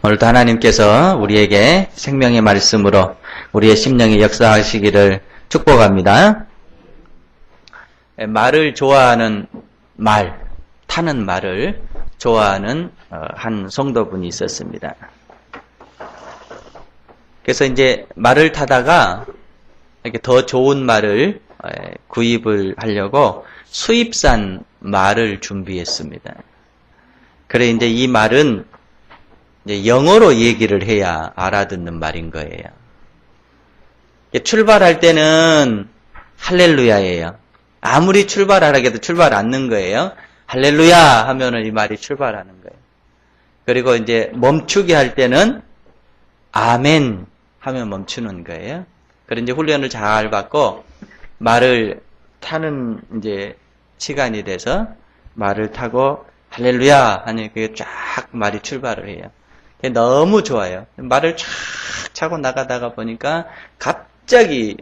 오늘도 하나님께서 우리에게 생명의 말씀으로 우리의 심령에 역사하시기를 축복합니다. 말을 좋아하는 타는 말을 좋아하는 한 성도분이 있었습니다. 그래서 이제 말을 타다가 이렇게 더 좋은 말을 구입을 하려고 수입산 말을 준비했습니다. 그래 이제 이 말은 이제 영어로 얘기를 해야 알아듣는 말인 거예요. 출발할 때는 할렐루야예요. 아무리 출발하라 해도 출발 않는 거예요. 할렐루야 하면은 이 말이 출발하는 거예요. 그리고 이제 멈추게 할 때는 아멘 하면 멈추는 거예요. 그래서 이제 훈련을 잘 받고 말을 타는 이제 시간이 돼서 말을 타고 할렐루야 하니 그게 쫙 말이 출발을 해요. 너무 좋아요. 말을 쫙 차고 나가다가 보니까 갑자기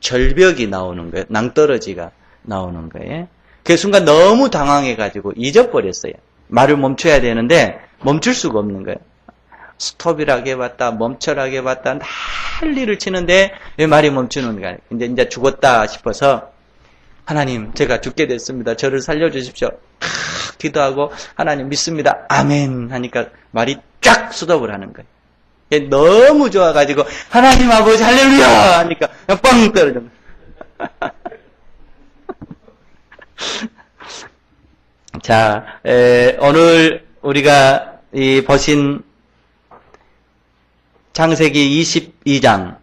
절벽이 나오는 거예요. 낭떠러지가 나오는 거예요. 그 순간 너무 당황해가지고 잊어버렸어요. 말을 멈춰야 되는데 멈출 수가 없는 거예요. 스톱이라고 해봤다, 멈춰라고 해봤다, 난리를 치는데 왜 말이 멈추는 거예요. 이제 죽었다 싶어서 하나님, 제가 죽게 됐습니다. 저를 살려주십시오. 기도하고 하나님 믿습니다. 아멘 하니까 말이 쫙 수답을 하는 거예요. 너무 좋아가지고 하나님 아버지 할렐루야 하니까 빵 떨어져. 자, 오늘 우리가 이 보신 창세기 22장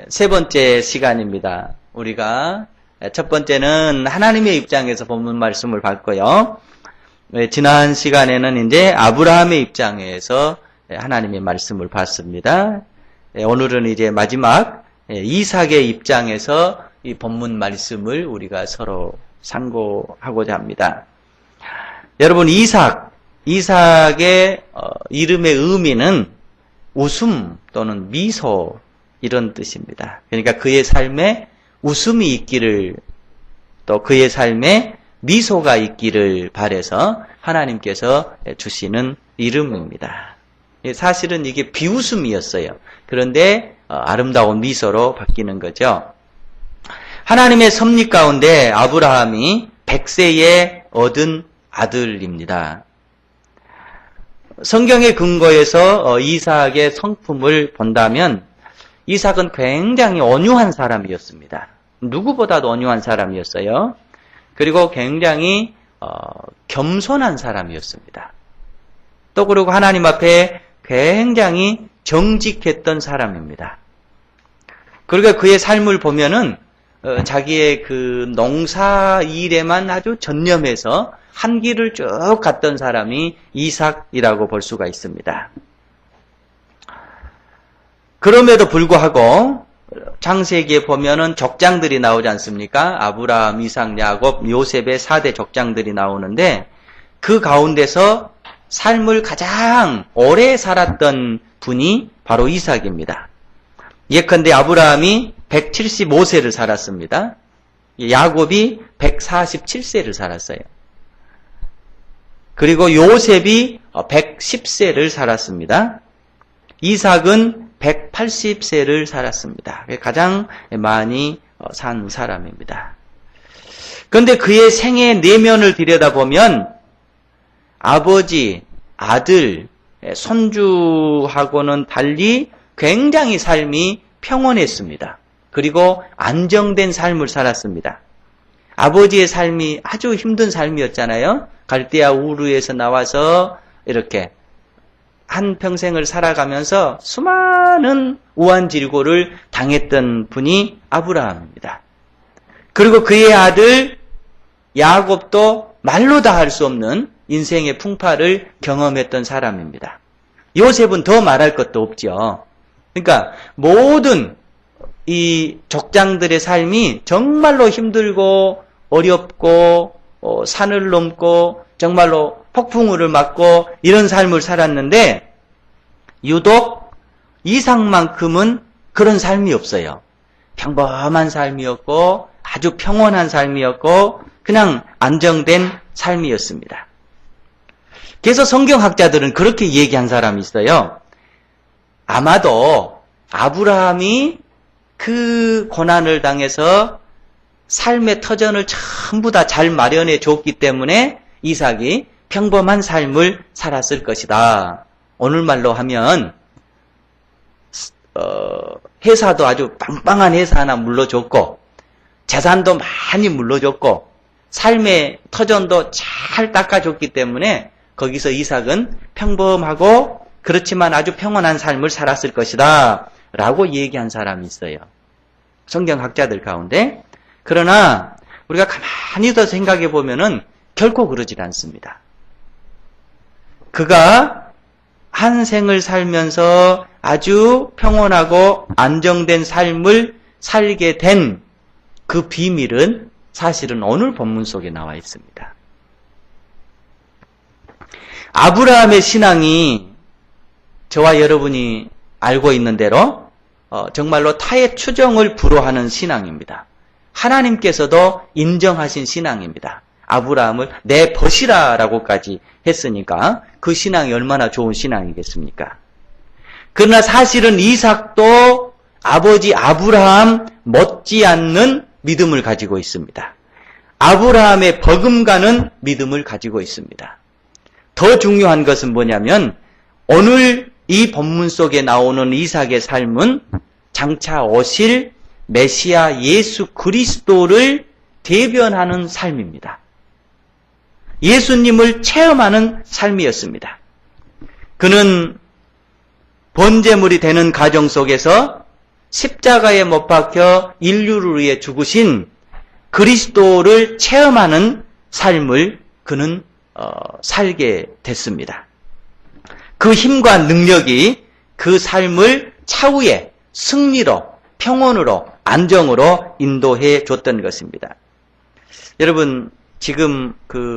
세 번째 시간입니다. 우리가 첫 번째는 하나님의 입장에서 본문 말씀을 봤고요. 지난 시간에는 이제 아브라함의 입장에서 하나님의 말씀을 봤습니다. 오늘은 이제 마지막 이삭의 입장에서 이 본문 말씀을 우리가 서로 상고하고자 합니다. 여러분, 이삭의 이름의 의미는 웃음 또는 미소 이런 뜻입니다. 그러니까 그의 삶에 웃음이 있기를 또 그의 삶에 미소가 있기를 바라서 하나님께서 주시는 이름입니다. 사실은 이게 비웃음이었어요. 그런데 아름다운 미소로 바뀌는 거죠. 하나님의 섭리 가운데 아브라함이 100세에 얻은 아들입니다. 성경의 근거에서 이삭의 성품을 본다면 이삭은 굉장히 온유한 사람이었습니다. 누구보다도 온유한 사람이었어요. 그리고 굉장히 겸손한 사람이었습니다. 또 그리고 하나님 앞에 굉장히 정직했던 사람입니다. 그리고 그의 삶을 보면은 자기의 그 농사 일에만 아주 전념해서 한 길을 쭉 갔던 사람이 이삭이라고 볼 수가 있습니다. 그럼에도 불구하고 창세기에 보면은 족장들이 나오지 않습니까? 아브라함, 이삭, 야곱, 요셉의 4대 족장들이 나오는데 그 가운데서 삶을 가장 오래 살았던 분이 바로 이삭입니다. 예컨대 아브라함이 175세를 살았습니다. 야곱이 147세를 살았어요. 그리고 요셉이 110세를 살았습니다. 이삭은 180세를 살았습니다. 가장 많이 산 사람입니다. 그런데 그의 생애 내면을 들여다보면 아버지, 아들, 손주하고는 달리 굉장히 삶이 평온했습니다. 그리고 안정된 삶을 살았습니다. 아버지의 삶이 아주 힘든 삶이었잖아요. 갈대아 우르에서 나와서 이렇게 한 평생을 살아가면서 수많은 우환질고를 당했던 분이 아브라함입니다. 그리고 그의 아들 야곱도 말로 다 할 수 없는 인생의 풍파를 경험했던 사람입니다. 요셉은 더 말할 것도 없죠. 그러니까 모든 이 족장들의 삶이 정말로 힘들고 어렵고 산을 넘고 정말로 폭풍우를 맞고 이런 삶을 살았는데 유독 이삭만큼은 그런 삶이 없어요. 평범한 삶이었고 아주 평온한 삶이었고 그냥 안정된 삶이었습니다. 그래서 성경학자들은 그렇게 얘기한 사람이 있어요. 아마도 아브라함이 그 고난을 당해서 삶의 터전을 전부 다 잘 마련해 줬기 때문에 이삭이 평범한 삶을 살았을 것이다. 오늘 말로 하면 회사도 아주 빵빵한 회사 하나 물러줬고 재산도 많이 물러줬고 삶의 터전도 잘 닦아줬기 때문에 거기서 이삭은 평범하고 그렇지만 아주 평온한 삶을 살았을 것이다 라고 얘기한 사람이 있어요. 성경학자들 가운데. 그러나 우리가 가만히 더 생각해 보면은 결코 그러질 않습니다. 그가 한 생을 살면서 아주 평온하고 안정된 삶을 살게 된 그 비밀은 사실은 오늘 본문 속에 나와 있습니다. 아브라함의 신앙이 저와 여러분이 알고 있는 대로 정말로 타의 추종을 불허하는 신앙입니다. 하나님께서도 인정하신 신앙입니다. 아브라함을 내 벗이라라고까지 했으니까 그 신앙이 얼마나 좋은 신앙이겠습니까? 그러나 사실은 이삭도 아버지 아브라함 못지않는 믿음을 가지고 있습니다. 아브라함의 버금가는 믿음을 가지고 있습니다. 더 중요한 것은 뭐냐면 오늘 이 본문 속에 나오는 이삭의 삶은 장차 오실 메시아 예수 그리스도를 대변하는 삶입니다. 예수님을 체험하는 삶이었습니다. 그는 번제물이 되는 가정 속에서 십자가에 못 박혀 인류를 위해 죽으신 그리스도를 체험하는 삶을 그는 살게 됐습니다. 그 힘과 능력이 그 삶을 차후에 승리로, 평온으로, 안정으로 인도해 줬던 것입니다. 여러분, 지금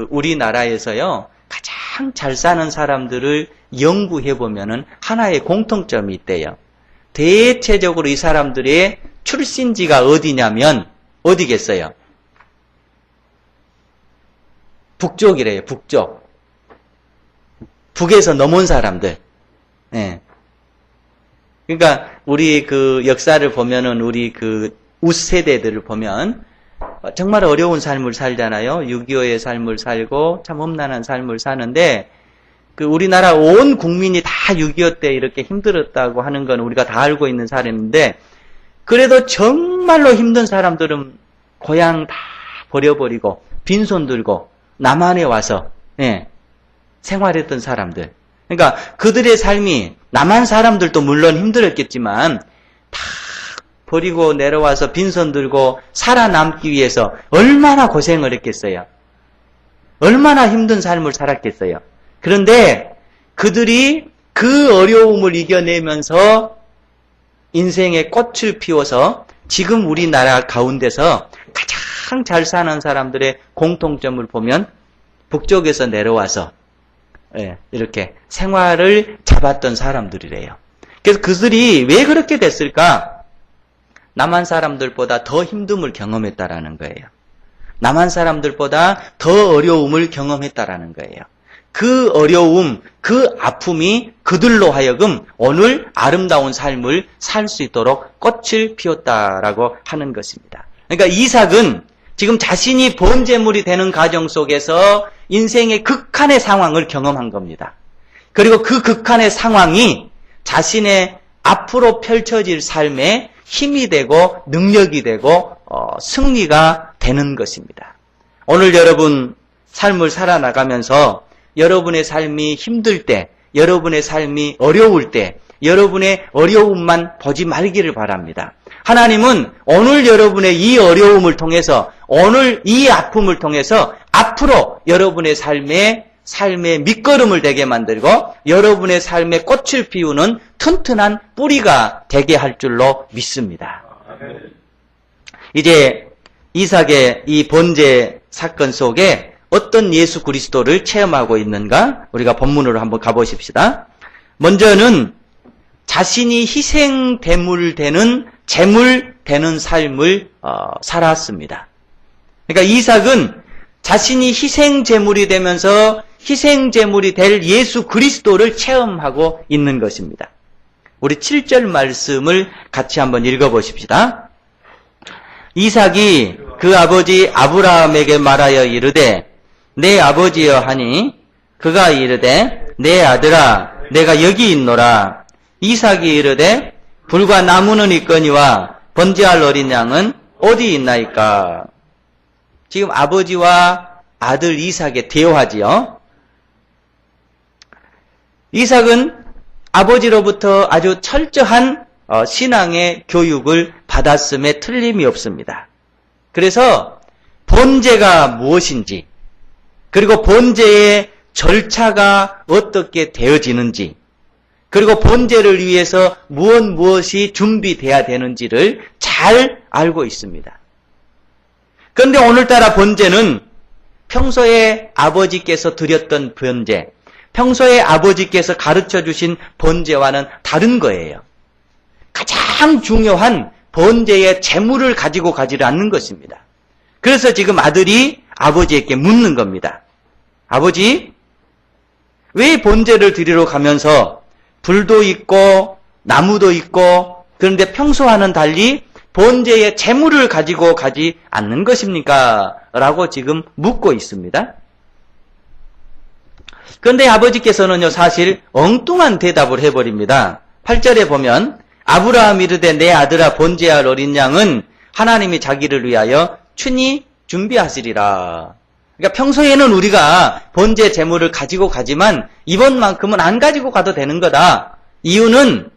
우리나라에서요, 가장 잘 사는 사람들을 연구해 보면은 하나의 공통점이 있대요. 대체적으로 이 사람들의 출신지가 어디냐면, 어디겠어요? 북쪽이래요, 북쪽. 북에서 넘어온 사람들. 예. 그러니까, 우리 역사를 보면은, 우리 우세대들을 보면, 정말 어려운 삶을 살잖아요. 6.25의 삶을 살고, 참 험난한 삶을 사는데, 우리나라 온 국민이 다 6.25 때 이렇게 힘들었다고 하는 건 우리가 다 알고 있는 사례인데, 그래도 정말로 힘든 사람들은 고향 다 버려버리고, 빈손 들고, 남한에 와서, 예, 생활했던 사람들. 그러니까 그들의 삶이, 남한 사람들도 물론 힘들었겠지만, 다 버리고 내려와서 빈손 들고 살아남기 위해서 얼마나 고생을 했겠어요. 얼마나 힘든 삶을 살았겠어요. 그런데 그들이 그 어려움을 이겨내면서 인생의 꽃을 피워서 지금 우리나라 가운데서 가장 잘 사는 사람들의 공통점을 보면 북쪽에서 내려와서 이렇게 생활을 잡았던 사람들이래요. 그래서 그들이 왜 그렇게 됐을까? 남한 사람들보다 더 힘듦을 경험했다라는 거예요. 남한 사람들보다 더 어려움을 경험했다라는 거예요. 그 어려움, 그 아픔이 그들로 하여금 오늘 아름다운 삶을 살 수 있도록 꽃을 피웠다라고 하는 것입니다. 그러니까 이삭은 지금 자신이 번제물이 되는 가정 속에서 인생의 극한의 상황을 경험한 겁니다. 그리고 그 극한의 상황이 자신의 앞으로 펼쳐질 삶에 힘이 되고 능력이 되고 승리가 되는 것입니다. 오늘 여러분 삶을 살아나가면서 여러분의 삶이 힘들 때, 여러분의 삶이 어려울 때 여러분의 어려움만 보지 말기를 바랍니다. 하나님은 오늘 여러분의 이 어려움을 통해서, 오늘 이 아픔을 통해서 앞으로 여러분의 삶의 밑거름을 되게 만들고 여러분의 삶에 꽃을 피우는 튼튼한 뿌리가 되게 할 줄로 믿습니다. 이제 이삭의 이 번제 사건 속에 어떤 예수 그리스도를 체험하고 있는가? 우리가 본문으로 한번 가보십시다. 먼저는 자신이 희생대물 되는, 제물 되는 삶을 살았습니다. 그러니까 이삭은 자신이 희생제물이 되면서 희생제물이 될 예수 그리스도를 체험하고 있는 것입니다. 우리 7절 말씀을 같이 한번 읽어보십시다. 이삭이 그 아버지 아브라함에게 말하여 이르되 내 아버지여 하니 그가 이르되 내 아들아 내가 여기 있노라. 이삭이 이르되 불과 나무는 있거니와 번제할 어린 양은 어디 있나이까. 지금 아버지와 아들 이삭의 대화지요. 이삭은 아버지로부터 아주 철저한 신앙의 교육을 받았음에 틀림이 없습니다. 그래서 번제가 무엇인지, 그리고 번제의 절차가 어떻게 되어지는지, 그리고 번제를 위해서 무엇이 준비돼야 되는지를 잘 알고 있습니다. 그런데 오늘따라 번제는 평소에 아버지께서 드렸던 번제, 평소에 아버지께서 가르쳐 주신 번제와는 다른 거예요. 가장 중요한 번제의 재물을 가지고 가지를 않는 것입니다. 그래서 지금 아들이 아버지에게 묻는 겁니다. 아버지, 왜 번제를 드리러 가면서 불도 있고 나무도 있고 그런데 평소와는 달리 번제의 재물을 가지고 가지 않는 것입니까? 라고 지금 묻고 있습니다. 그런데 아버지께서는요, 사실 엉뚱한 대답을 해버립니다. 8절에 보면 아브라함 이르되 내 아들아 번제할 어린 양은 하나님이 자기를 위하여 친히 준비하시리라. 그러니까 평소에는 우리가 번제 제물을 가지고 가지만 이번만큼은 안 가지고 가도 되는 거다. 이유는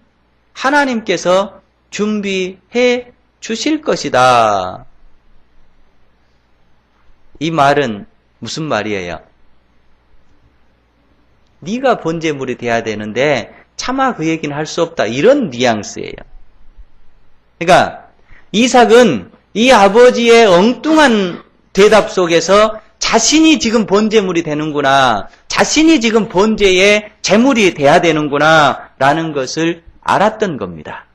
하나님께서 준비해 주실 것이다. 이 말은 무슨 말이에요? 네가 번제물이 돼야 되는데 차마 그 얘기는 할 수 없다. 이런 뉘앙스예요. 그러니까 이삭은 이 아버지의 엉뚱한 대답 속에서 자신이 지금 번제물이 되는구나, 자신이 지금 번제의 제물이 돼야 되는구나 라는 것을 알았던 겁니다.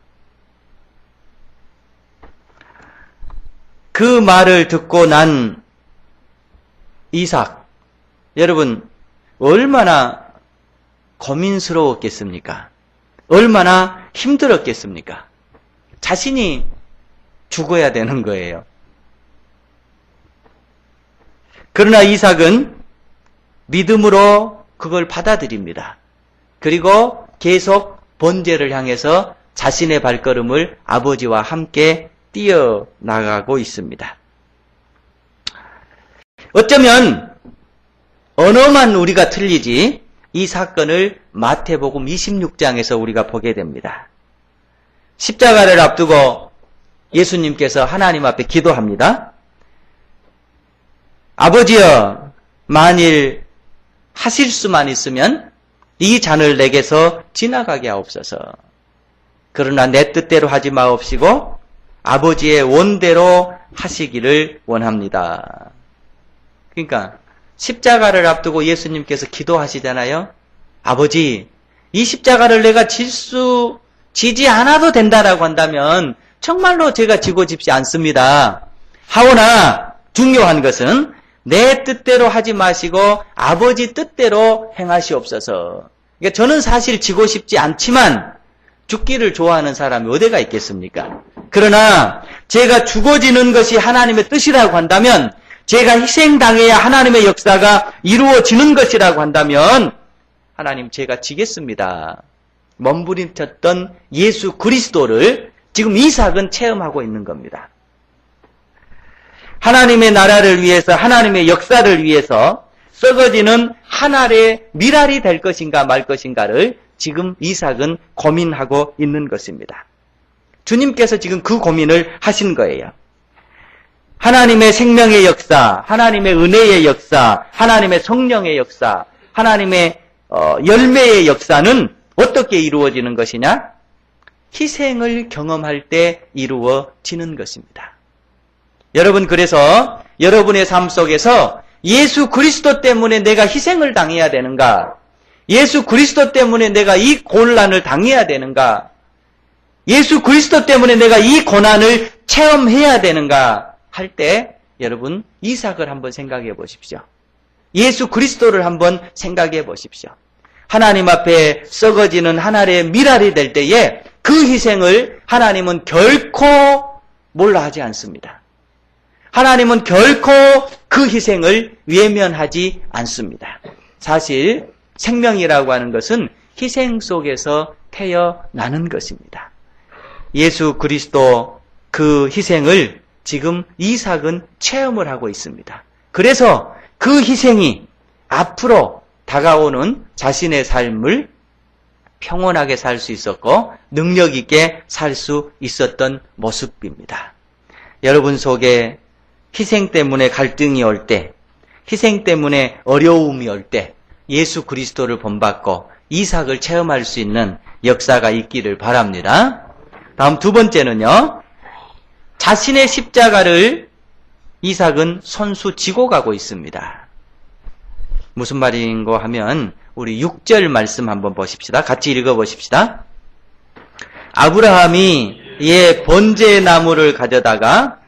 그 말을 듣고 난 이삭, 여러분 얼마나 고민스러웠겠습니까? 얼마나 힘들었겠습니까? 자신이 죽어야 되는 거예요. 그러나 이삭은 믿음으로 그걸 받아들입니다. 그리고 계속 번제를 향해서 자신의 발걸음을 아버지와 함께 뛰어나가고 있습니다. 어쩌면 언어만 우리가 틀리지 이 사건을 마태복음 26장에서 우리가 보게 됩니다. 십자가를 앞두고 예수님께서 하나님 앞에 기도합니다. 아버지여, 만일 하실 수만 있으면 이 잔을 내게서 지나가게 하옵소서. 그러나 내 뜻대로 하지 마옵시고 아버지의 원대로 하시기를 원합니다. 그러니까 십자가를 앞두고 예수님께서 기도하시잖아요. 아버지, 이 십자가를 내가 지지 않아도 된다라고 한다면 정말로 제가 지고 싶지 않습니다. 하오나 중요한 것은 내 뜻대로 하지 마시고 아버지 뜻대로 행하시옵소서. 그러니까 저는 사실 지고 싶지 않지만 죽기를 좋아하는 사람이 어디가 있겠습니까? 그러나 제가 죽어지는 것이 하나님의 뜻이라고 한다면, 제가 희생당해야 하나님의 역사가 이루어지는 것이라고 한다면 하나님, 제가 지겠습니다. 몸부림쳤던 예수 그리스도를 지금 이삭은 체험하고 있는 겁니다. 하나님의 나라를 위해서, 하나님의 역사를 위해서 썩어지는 한 알의 밀알이 될 것인가 말 것인가를 지금 이삭은 고민하고 있는 것입니다. 주님께서 지금 그 고민을 하신 거예요. 하나님의 생명의 역사, 하나님의 은혜의 역사, 하나님의 성령의 역사, 하나님의 열매의 역사는 어떻게 이루어지는 것이냐? 희생을 경험할 때 이루어지는 것입니다. 여러분, 그래서 여러분의 삶 속에서 예수 그리스도 때문에 내가 희생을 당해야 되는가? 예수 그리스도 때문에 내가 이 곤란을 당해야 되는가? 예수 그리스도 때문에 내가 이 고난을 체험해야 되는가? 할 때 여러분, 이삭을 한번 생각해 보십시오. 예수 그리스도를 한번 생각해 보십시오. 하나님 앞에 썩어지는 하나의 밀알이 될 때에 그 희생을 하나님은 결코 몰라 하지 않습니다. 하나님은 결코 그 희생을 외면하지 않습니다. 사실 생명이라고 하는 것은 희생 속에서 태어나는 것입니다. 예수 그리스도 그 희생을 지금 이삭은 체험을 하고 있습니다. 그래서 그 희생이 앞으로 다가오는 자신의 삶을 평온하게 살 수 있었고 능력 있게 살 수 있었던 모습입니다. 여러분 속에 희생 때문에 갈등이 올 때, 희생 때문에 어려움이 올 때 예수 그리스도를 본받고 이삭을 체험할 수 있는 역사가 있기를 바랍니다. 다음 두 번째는요. 자신의 십자가를 이삭은 손수 지고 가고 있습니다. 무슨 말인고 하면 우리 6절 말씀 한번 보십시다. 같이 읽어보십시다. 아브라함이 이에 번제 나무를 가져다가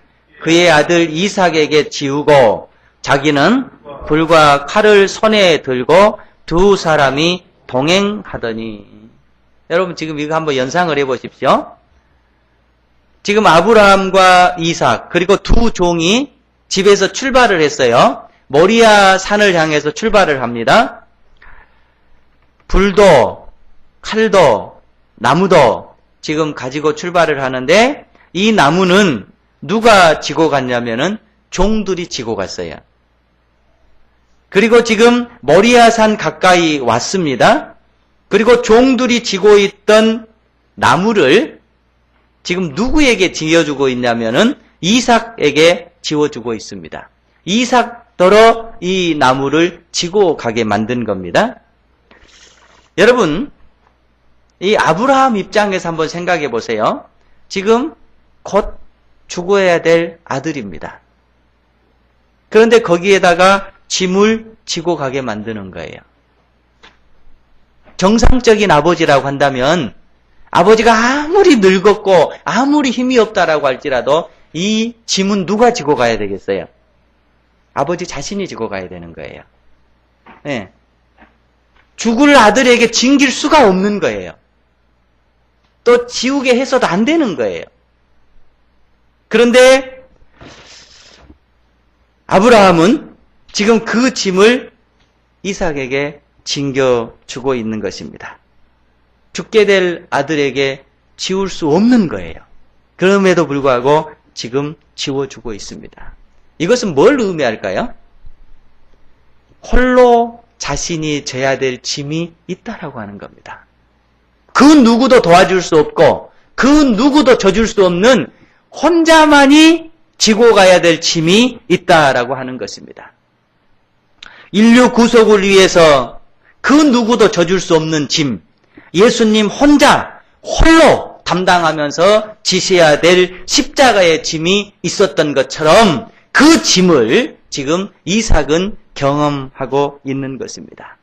그의 아들 이삭에게 지우고 자기는 불과 칼을 손에 들고 두 사람이 동행하더니. 여러분 지금 이거 한번 연상을 해보십시오. 지금 아브라함과 이삭 그리고 두 종이 집에서 출발을 했어요. 모리아 산을 향해서 출발을 합니다. 불도 칼도 나무도 지금 가지고 출발을 하는데 이 나무는 누가 지고 갔냐면은 종들이 지고 갔어요. 그리고 지금 모리아산 가까이 왔습니다. 그리고 종들이 지고 있던 나무를 지금 누구에게 지어주고 있냐면은 이삭에게 지어주고 있습니다. 이삭더러 이 나무를 지고 가게 만든 겁니다. 여러분, 이 아브라함 입장에서 한번 생각해 보세요. 지금 곧 죽어야 될 아들입니다. 그런데 거기에다가 짐을 지고 가게 만드는 거예요. 정상적인 아버지라고 한다면 아버지가 아무리 늙었고 아무리 힘이 없다라고 할지라도 이 짐은 누가 지고 가야 되겠어요? 아버지 자신이 지고 가야 되는 거예요. 네. 죽을 아들에게 징길 수가 없는 거예요. 또 지우게 해서도 안 되는 거예요. 그런데 아브라함은 지금 그 짐을 이삭에게 징겨주고 있는 것입니다. 죽게 될 아들에게 지울 수 없는 거예요. 그럼에도 불구하고 지금 지워주고 있습니다. 이것은 뭘 의미할까요? 홀로 자신이 져야 될 짐이 있다라고 하는 겁니다. 그 누구도 도와줄 수 없고 그 누구도 져줄 수 없는 혼자만이 지고 가야 될 짐이 있다라고 하는 것입니다. 인류 구속을 위해서 그 누구도 져줄 수 없는 짐, 예수님 혼자 홀로 담당하면서 지셔야 될 십자가의 짐이 있었던 것처럼 그 짐을 지금 이삭은 경험하고 있는 것입니다.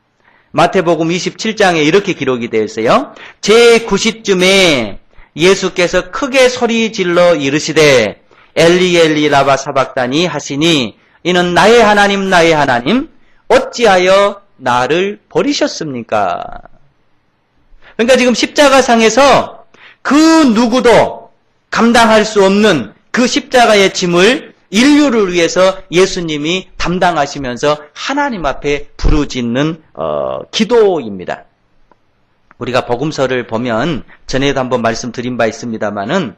마태복음 27장에 이렇게 기록이 되어 있어요. 제9시쯤에 예수께서 크게 소리 질러 이르시되 엘리 엘리 라바 사박다니 하시니 이는 나의 하나님 나의 하나님 어찌하여 나를 버리셨습니까? 그러니까 지금 십자가상에서 그 누구도 감당할 수 없는 그 십자가의 짐을 인류를 위해서 예수님이 담당하시면서 하나님 앞에 부르짖는 기도입니다. 우리가 복음서를 보면 전에도 한번 말씀드린 바 있습니다마는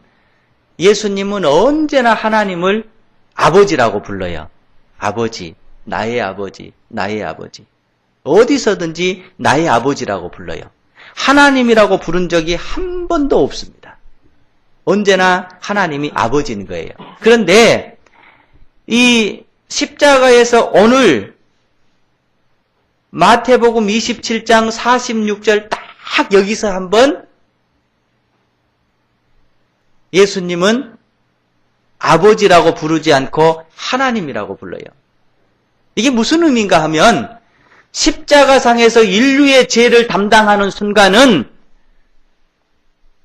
예수님은 언제나 하나님을 아버지라고 불러요. 아버지, 나의 아버지, 나의 아버지. 어디서든지 나의 아버지라고 불러요. 하나님이라고 부른 적이 한 번도 없습니다. 언제나 하나님이 아버지인 거예요. 그런데 이 십자가에서 오늘 마태복음 27장 46절 딱 여기서 한번 예수님은 아버지라고 부르지 않고 하나님이라고 불러요. 이게 무슨 의미인가 하면 십자가상에서 인류의 죄를 담당하는 순간은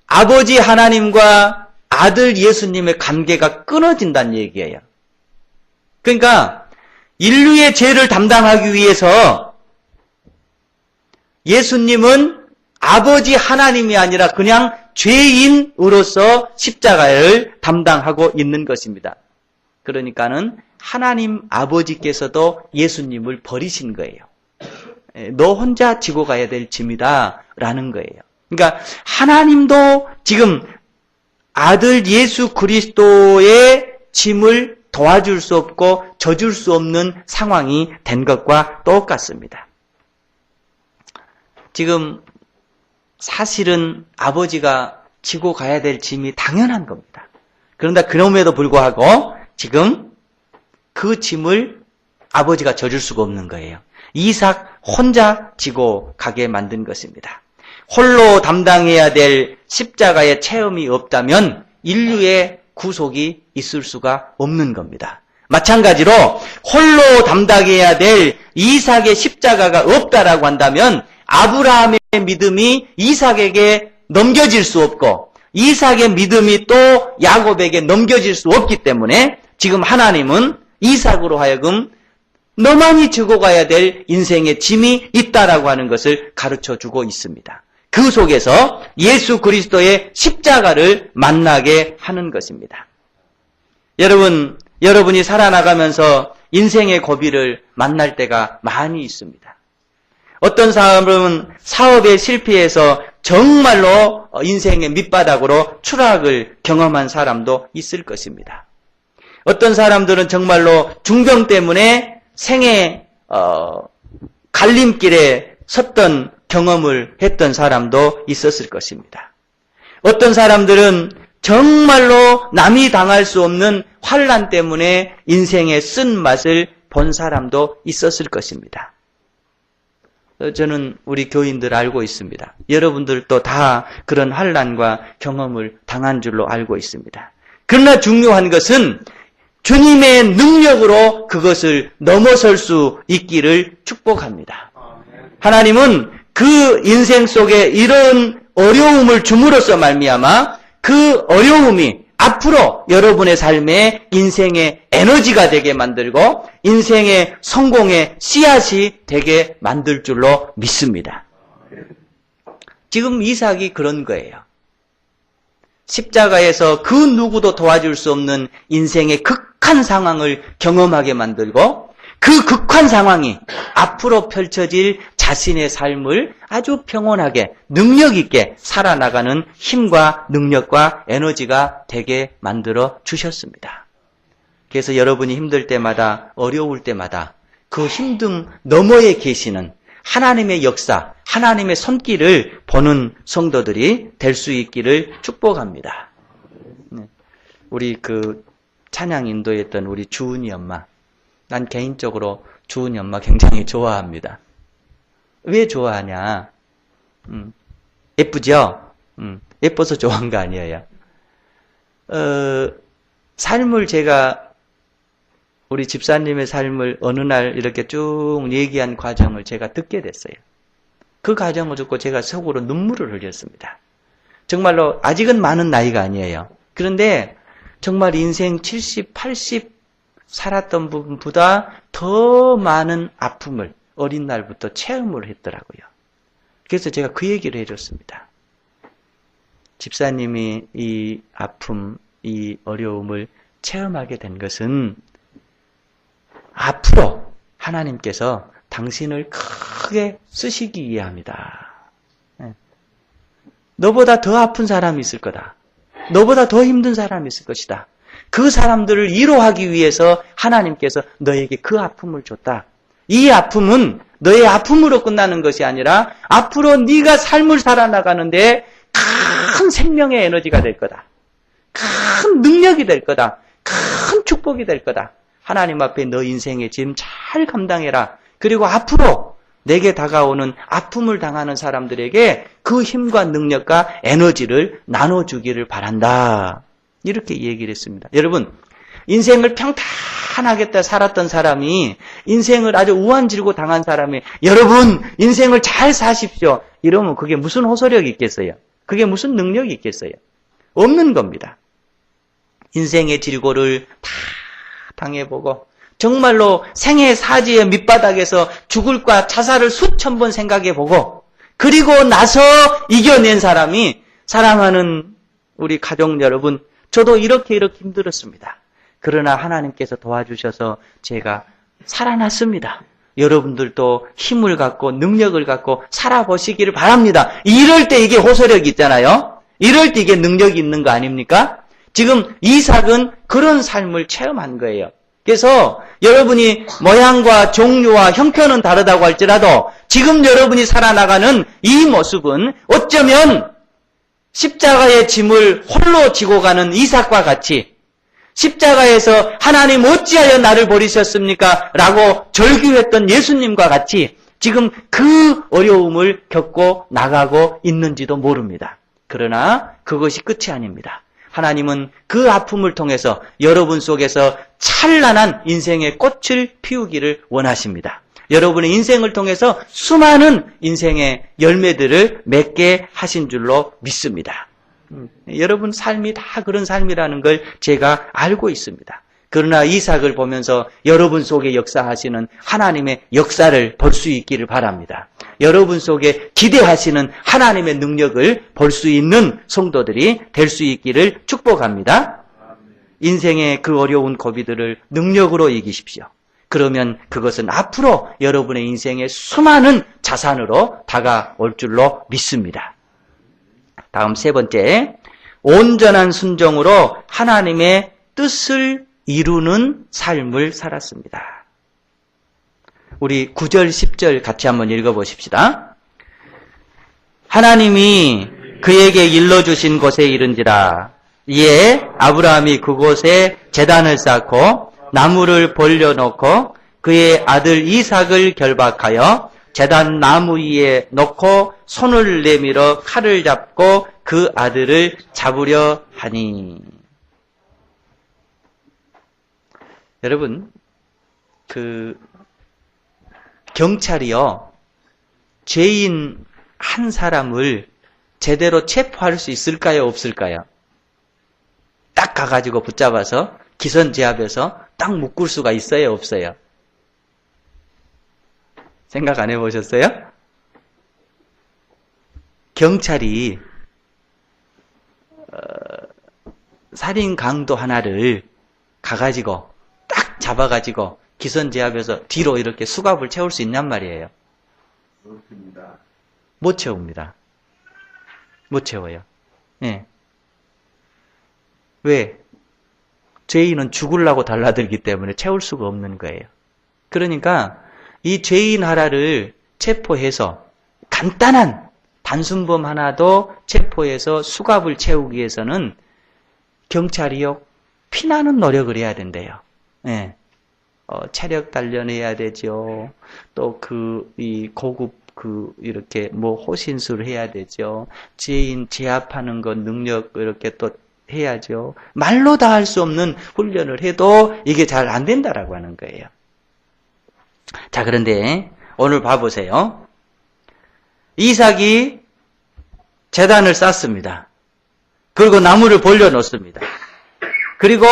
아버지 하나님과 아들 예수님의 관계가 끊어진다는 얘기예요. 그러니까 인류의 죄를 담당하기 위해서 예수님은 아버지 하나님이 아니라 그냥 죄인으로서 십자가를 담당하고 있는 것입니다. 그러니까는 하나님 아버지께서도 예수님을 버리신 거예요. 너 혼자 지고 가야 될 짐이다 라는 거예요. 그러니까 하나님도 지금 아들 예수 그리스도의 짐을 도와줄 수 없고 져줄 수 없는 상황이 된 것과 똑같습니다. 지금 사실은 아버지가 지고 가야 될 짐이 당연한 겁니다. 그런데 그럼에도 불구하고 지금 그 짐을 아버지가 져줄 수가 없는 거예요. 이삭 혼자 지고 가게 만든 것입니다. 홀로 담당해야 될 십자가의 체험이 없다면 인류의 구속이 있을 수가 없는 겁니다. 마찬가지로 홀로 담당해야 될 이삭의 십자가가 없다라고 한다면 아브라함의 믿음이 이삭에게 넘겨질 수 없고 이삭의 믿음이 또 야곱에게 넘겨질 수 없기 때문에 지금 하나님은 이삭으로 하여금 너만이 지고 가야 될 인생의 짐이 있다라고 하는 것을 가르쳐주고 있습니다. 그 속에서 예수 그리스도의 십자가를 만나게 하는 것입니다. 여러분이 살아나가면서 인생의 고비를 만날 때가 많이 있습니다. 어떤 사람은 사업에 실패해서 정말로 인생의 밑바닥으로 추락을 경험한 사람도 있을 것입니다. 어떤 사람들은 정말로 중병 때문에 생애 갈림길에 섰던 경험을 했던 사람도 있었을 것입니다. 어떤 사람들은 정말로 남이 당할 수 없는 환난 때문에 인생의 쓴맛을 본 사람도 있었을 것입니다. 저는 우리 교인들 알고 있습니다. 여러분들도 다 그런 환난과 경험을 당한 줄로 알고 있습니다. 그러나 중요한 것은 주님의 능력으로 그것을 넘어설 수 있기를 축복합니다. 하나님은 그 인생 속에 이런 어려움을 줌으로써 말미암아 그 어려움이 앞으로 여러분의 삶에 인생의 에너지가 되게 만들고 인생의 성공의 씨앗이 되게 만들 줄로 믿습니다. 지금 이삭이 그런 거예요. 십자가에서 그 누구도 도와줄 수 없는 인생의 극한 상황을 경험하게 만들고 그 극한 상황이 앞으로 펼쳐질 자신의 삶을 아주 평온하게 능력 있게 살아나가는 힘과 능력과 에너지가 되게 만들어 주셨습니다. 그래서 여러분이 힘들 때마다 어려울 때마다 그 힘듦 너머에 계시는 하나님의 역사, 하나님의 손길을 보는 성도들이 될 수 있기를 축복합니다. 우리 그 찬양 인도했던 우리 주은이 엄마, 난 개인적으로 주은이 엄마 굉장히 좋아합니다. 왜 좋아하냐? 예쁘죠? 예뻐서 좋아한 거 아니에요. 삶을 제가 우리 집사님의 삶을 어느 날 이렇게 쭉 얘기한 과정을 제가 듣게 됐어요. 그 과정을 듣고 제가 속으로 눈물을 흘렸습니다. 정말로 아직은 많은 나이가 아니에요. 그런데 정말 인생 70, 80 살았던 부분보다 더 많은 아픔을 어린 날부터 체험을 했더라고요. 그래서 제가 그 얘기를 해줬습니다. 집사님이 이 아픔, 이 어려움을 체험하게 된 것은 앞으로 하나님께서 당신을 크게 쓰시기 위함이다. 너보다 더 아픈 사람이 있을 거다. 너보다 더 힘든 사람이 있을 것이다. 그 사람들을 위로하기 위해서 하나님께서 너에게 그 아픔을 줬다. 이 아픔은 너의 아픔으로 끝나는 것이 아니라 앞으로 네가 삶을 살아나가는데 큰 생명의 에너지가 될 거다. 큰 능력이 될 거다. 큰 축복이 될 거다. 하나님 앞에 너 인생의 짐 잘 감당해라. 그리고 앞으로 내게 다가오는 아픔을 당하는 사람들에게 그 힘과 능력과 에너지를 나눠주기를 바란다. 이렇게 얘기를 했습니다. 여러분, 인생을 평탄하게 살았던 사람이 인생을 아주 우한질고 당한 사람이 여러분 인생을 잘 사십시오. 이러면 그게 무슨 호소력이 있겠어요? 그게 무슨 능력이 있겠어요? 없는 겁니다. 인생의 질고를 다 당해보고 정말로 생애 사지의 밑바닥에서 죽을까 자살을 수천 번 생각해보고 그리고 나서 이겨낸 사람이, 사랑하는 우리 가족 여러분, 저도 이렇게 힘들었습니다. 그러나 하나님께서 도와주셔서 제가 살아났습니다. 여러분들도 힘을 갖고 능력을 갖고 살아보시기를 바랍니다. 이럴 때 이게 호소력이 있잖아요. 이럴 때 이게 능력이 있는 거 아닙니까? 지금 이삭은 그런 삶을 체험한 거예요. 그래서 여러분이 모양과 종류와 형편은 다르다고 할지라도 지금 여러분이 살아나가는 이 모습은 어쩌면 십자가의 짐을 홀로 지고 가는 이삭과 같이, 십자가에서 하나님 어찌하여 나를 버리셨습니까? 라고 절규했던 예수님과 같이 지금 그 어려움을 겪고 나가고 있는지도 모릅니다. 그러나 그것이 끝이 아닙니다. 하나님은 그 아픔을 통해서 여러분 속에서 찬란한 인생의 꽃을 피우기를 원하십니다. 여러분의 인생을 통해서 수많은 인생의 열매들을 맺게 하신 줄로 믿습니다. 여러분 삶이 다 그런 삶이라는 걸 제가 알고 있습니다. 그러나 이삭을 보면서 여러분 속에 역사하시는 하나님의 역사를 볼 수 있기를 바랍니다. 여러분 속에 기대하시는 하나님의 능력을 볼 수 있는 성도들이 될 수 있기를 축복합니다. 인생의 그 어려운 고비들을 능력으로 이기십시오. 그러면 그것은 앞으로 여러분의 인생의 수많은 자산으로 다가올 줄로 믿습니다. 다음 세 번째, 온전한 순종으로 하나님의 뜻을 이루는 삶을 살았습니다. 우리 9절, 10절 같이 한번 읽어보십시다. 하나님이 그에게 일러주신 곳에 이른지라. 이에 아브라함이 그곳에 제단을 쌓고 나무를 벌려놓고 그의 아들 이삭을 결박하여 제단 나무 위에 놓고 손을 내밀어 칼을 잡고 그 아들을 잡으려 하니. 여러분, 경찰이요, 죄인 한 사람을 제대로 체포할 수 있을까요, 없을까요? 딱 가가지고 붙잡아서 기선제압해서 딱 묶을 수가 있어요, 없어요? 생각 안 해보셨어요? 경찰이 살인 강도 하나를 가가지고 딱 잡아가지고 기선제압해서 뒤로 이렇게 수갑을 채울 수 있냔 말이에요. 그렇습니다. 못 채웁니다. 못 채워요. 예. 왜? 죄인은 죽으려고 달라들기 때문에 채울 수가 없는 거예요. 그러니까 이 죄인 하나를 체포해서 간단한 단순범 하나도 체포해서 수갑을 채우기 위해서는 경찰이요, 피나는 노력을 해야 된대요. 예. 체력 단련해야 되죠. 또 이 고급 이렇게 호신술 해야 되죠. 죄인 제압하는 것 능력 이렇게 또 해야죠. 말로 다 할 수 없는 훈련을 해도 이게 잘 안 된다라고 하는 거예요. 자, 그런데 오늘 봐보세요. 이삭이 제단을 쌓습니다. 그리고 나무를 벌려놓습니다. 그리고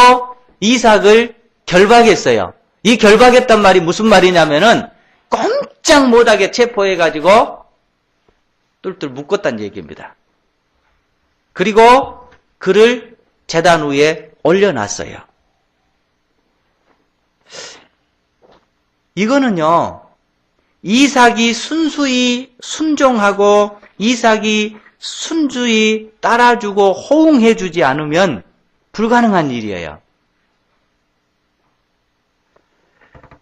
이삭을 결박했어요. 이 결박했단 말이 무슨 말이냐면은 꼼짝 못하게 체포해가지고 뚫뚫 묶었다는 얘기입니다. 그리고 그를 제단 위에 올려놨어요. 이거는요, 이삭이 순수히 순종하고 이삭이 순주히 따라주고 호응해주지 않으면 불가능한 일이에요.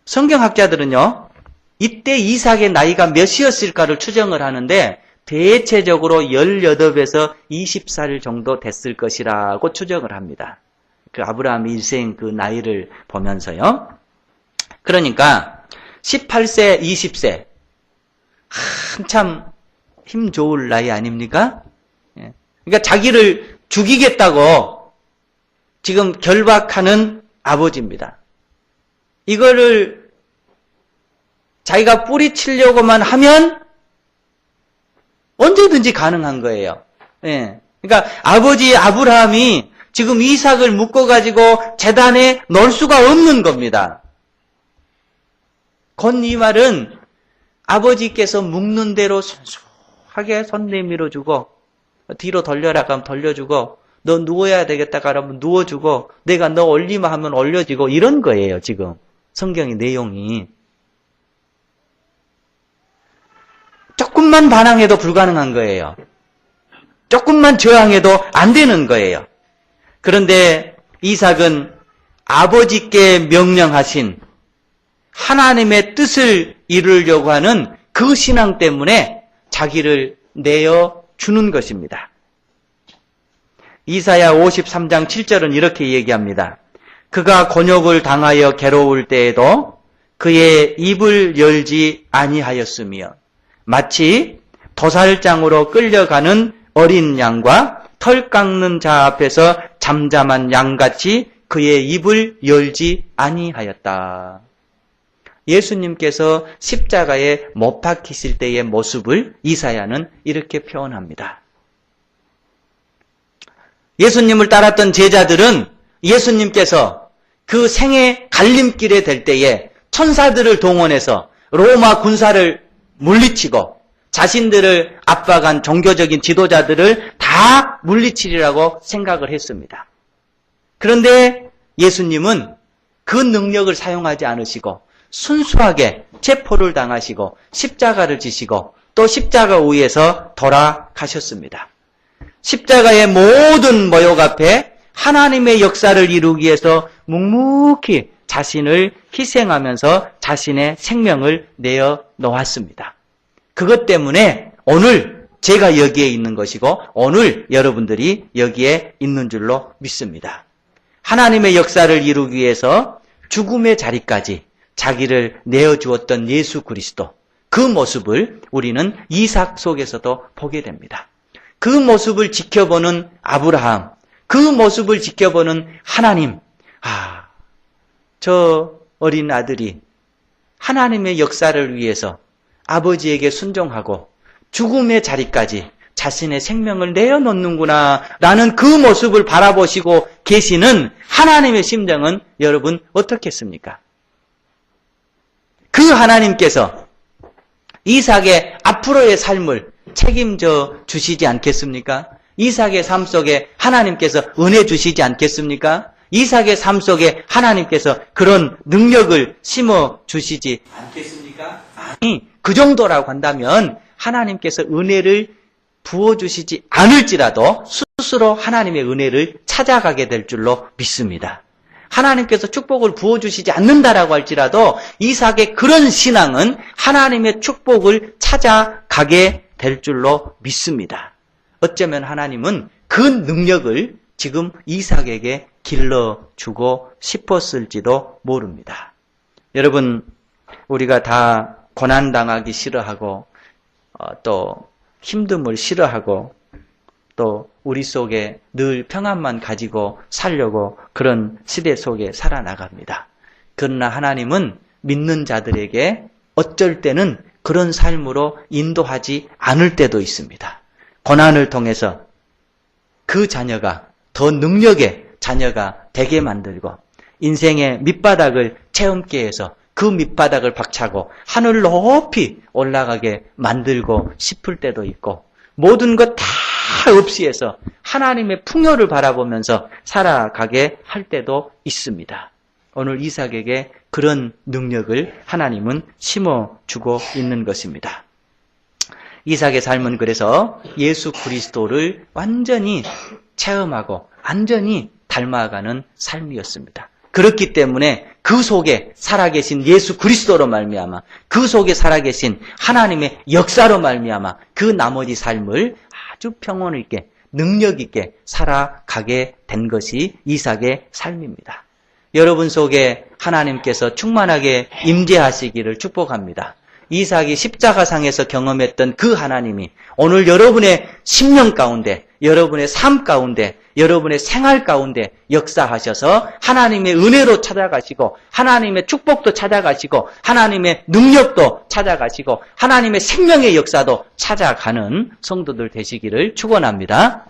성경학자들은요, 이때 이삭의 나이가 몇이었을까를 추정을 하는데 대체적으로 18에서 20살 정도 됐을 것이라고 추정을 합니다. 그 아브라함 일생 그 나이를 보면서요. 그러니까 18세, 20세 한참 힘 좋을 나이 아닙니까? 그러니까 자기를 죽이겠다고 지금 결박하는 아버지입니다. 이거를 자기가 뿌리치려고만 하면 언제든지 가능한 거예요. 예. 그러니까 아버지 아브라함이 지금 이삭을 묶어가지고 제단에 넣을 수가 없는 겁니다. 곧 이 말은 아버지께서 묶는 대로 묵묵하게 손 내밀어주고 뒤로 돌려라 하면 돌려주고 너 누워야 되겠다 하면 누워주고 내가 너 올리마 하면 올려주고 이런 거예요. 지금 성경의 내용이. 조금만 반항해도 불가능한 거예요. 조금만 저항해도 안 되는 거예요. 그런데 이삭은 아버지께 명령하신 하나님의 뜻을 이루려고 하는 그 신앙 때문에 자기를 내어주는 것입니다. 이사야 53장 7절은 이렇게 얘기합니다. 그가 곤욕을 당하여 괴로울 때에도 그의 입을 열지 아니하였으며 마치 도살장으로 끌려가는 어린 양과 털 깎는 자 앞에서 잠잠한 양같이 그의 입을 열지 아니하였다. 예수님께서 십자가에 못 박히실 때의 모습을 이사야는 이렇게 표현합니다. 예수님을 따랐던 제자들은 예수님께서 그 생의 갈림길에 될 때에 천사들을 동원해서 로마 군사를 물리치고 자신들을 압박한 종교적인 지도자들을 다 물리치리라고 생각을 했습니다. 그런데 예수님은 그 능력을 사용하지 않으시고 순수하게 체포를 당하시고 십자가를 지시고 또 십자가 위에서 돌아가셨습니다. 십자가의 모든 모욕 앞에 하나님의 역사를 이루기 위해서 묵묵히 자신을 희생하면서 자신의 생명을 내어놓았습니다. 그것 때문에 오늘 제가 여기에 있는 것이고 오늘 여러분들이 여기에 있는 줄로 믿습니다. 하나님의 역사를 이루기 위해서 죽음의 자리까지 자기를 내어주었던 예수 그리스도, 그 모습을 우리는 이삭 속에서도 보게 됩니다. 그 모습을 지켜보는 아브라함, 그 모습을 지켜보는 하나님. 저 어린 아들이 하나님의 역사를 위해서 아버지에게 순종하고 죽음의 자리까지 자신의 생명을 내어놓는구나 라는 그 모습을 바라보시고 계시는 하나님의 심정은 여러분 어떻겠습니까? 그 하나님께서 이삭의 앞으로의 삶을 책임져 주시지 않겠습니까? 이삭의 삶 속에 하나님께서 은혜 주시지 않겠습니까? 이삭의 삶 속에 하나님께서 그런 능력을 심어 주시지 않겠습니까? 아니, 그 정도라고 한다면 하나님께서 은혜를 부어주시지 않을지라도 스스로 하나님의 은혜를 찾아가게 될 줄로 믿습니다. 하나님께서 축복을 부어주시지 않는다라고 할지라도 이삭의 그런 신앙은 하나님의 축복을 찾아가게 될 줄로 믿습니다. 어쩌면 하나님은 그 능력을 지금 이삭에게 길러주고 싶었을지도 모릅니다. 여러분, 우리가 다 고난당하기 싫어하고 또 힘듦을 싫어하고 또 우리 속에 늘 평안만 가지고 살려고 그런 시대 속에 살아나갑니다. 그러나 하나님은 믿는 자들에게 어쩔 때는 그런 삶으로 인도하지 않을 때도 있습니다. 고난을 통해서 그 자녀가 더 능력의 자녀가 되게 만들고 인생의 밑바닥을 체험케 해서 그 밑바닥을 박차고 하늘 높이 올라가게 만들고 싶을 때도 있고 모든 것 다 없이 해서 하나님의 풍요를 바라보면서 살아가게 할 때도 있습니다. 오늘 이삭에게 그런 능력을 하나님은 심어주고 있는 것입니다. 이삭의 삶은 그래서 예수 그리스도를 완전히 체험하고 완전히 닮아가는 삶이었습니다. 그렇기 때문에 그 속에 살아계신 예수 그리스도로 말미암아 그 속에 살아계신 하나님의 역사로 말미암아 그 나머지 삶을 아주 평온 있게 능력 있게 살아가게 된 것이 이삭의 삶입니다. 여러분 속에 하나님께서 충만하게 임재하시기를 축복합니다. 이삭이 십자가상에서 경험했던 그 하나님이 오늘 여러분의 심령 가운데, 여러분의 삶 가운데, 여러분의 생활 가운데 역사하셔서 하나님의 은혜로 찾아가시고 하나님의 축복도 찾아가시고 하나님의 능력도 찾아가시고 하나님의 생명의 역사도 찾아가는 성도들 되시기를 축원합니다.